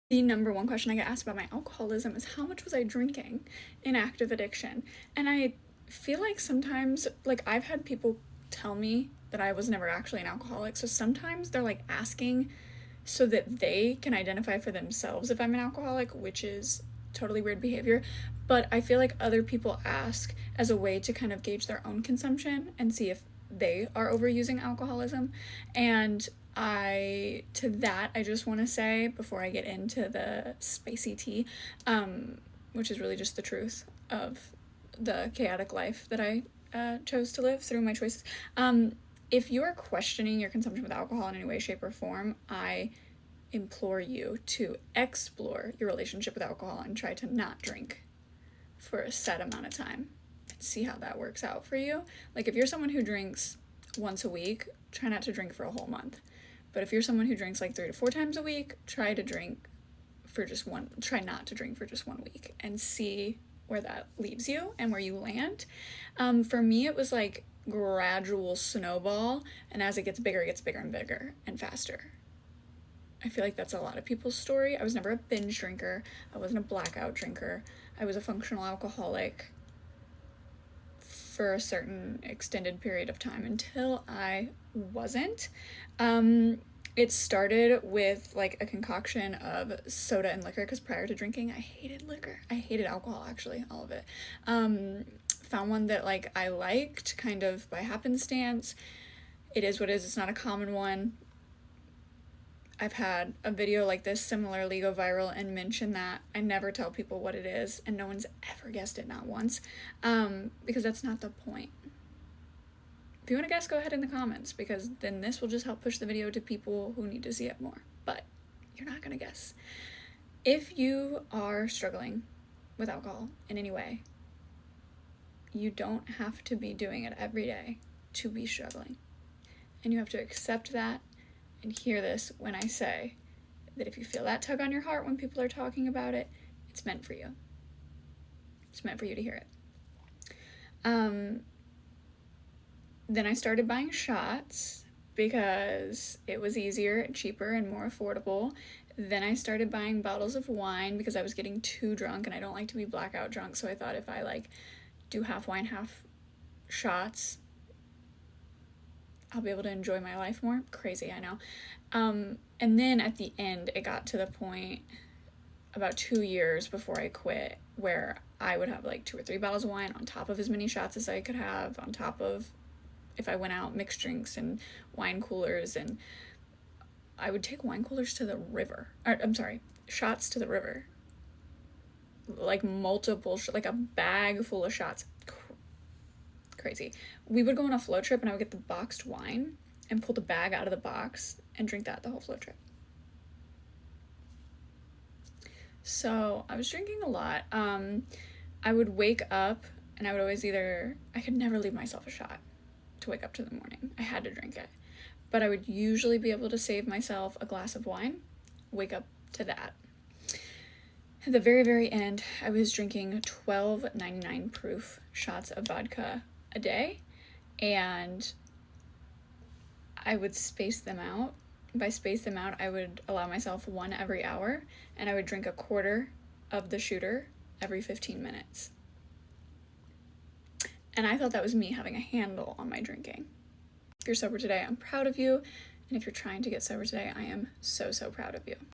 The number one question I get asked about my alcoholism is how much was I drinking in active addiction? And I feel like sometimes, like, I've had people tell me that I was never actually an alcoholic. So sometimes they're like asking so that they can identify for themselves if I'm an alcoholic, which is totally weird behavior. But I feel like other people ask as a way to kind of gauge their own consumption and see if they are overusing alcoholism. And I just want to say before I get into the spicy tea, which is really just the truth of the chaotic life that I chose to live through my choices. If you are questioning your consumption with alcohol in any way, shape, or form, I implore you to explore your relationship with alcohol and try to not drink for a set amount of time and see how that works out for you. Like, if you're someone who drinks once a week, try not to drink for a whole month. But if you're someone who drinks like 3 to 4 times a week, try not to drink for just 1 week and see where that leaves you and where you land. For me, it was like gradual snowball, and as it gets bigger and bigger and faster. I feel like that's a lot of people's story. I was never a binge drinker. I wasn't a blackout drinker. I was a functional alcoholic for a certain extended period of time until I wasn't. It started with like a concoction of soda and liquor, because prior to drinking, I hated liquor. I hated alcohol, actually, all of it. Found one that like I liked kind of by happenstance. It is what it is. It's not a common one. I've had a video like this similarly go viral and mention that I never tell people what it is, and no one's ever guessed it, not once, because that's not the point. If you want to guess, go ahead in the comments, because then this will just help push the video to people who need to see it more, but you're not going to guess. If you are struggling with alcohol in any way, you don't have to be doing it every day to be struggling, and you have to accept that and hear this when I say that if you feel that tug on your heart when people are talking about it, it's meant for you. It's meant for you to hear it. Then I started buying shots because it was easier, cheaper, and more affordable. Then I started buying bottles of wine because I was getting too drunk, and I don't like to be blackout drunk, so I thought if I like do half wine, half shots, I'll be able to enjoy my life more. Crazy, I know. And then at the end, it got to the point about 2 years before I quit where I would have like 2 or 3 bottles of wine on top of as many shots as I could have, on top of if I went out, mixed drinks and wine coolers, and I would take wine coolers to the river. Shots to the river. Like multiple, like a bag full of shots. Crazy. We would go on a float trip and I would get the boxed wine and pull the bag out of the box and drink that the whole float trip. So I was drinking a lot. I would wake up and I would always I could never leave myself a shot to wake up to the morning. I had to drink it. But I would usually be able to save myself a glass of wine, wake up to that. At the very, very end, I was drinking 12.99 proof shots of vodka a day, and I would space them out. By space them out, I would allow myself 1 every hour, and I would drink a quarter of the shooter every 15 minutes. And I thought that was me having a handle on my drinking. If you're sober today, I'm proud of you. And if you're trying to get sober today, I am so, so proud of you.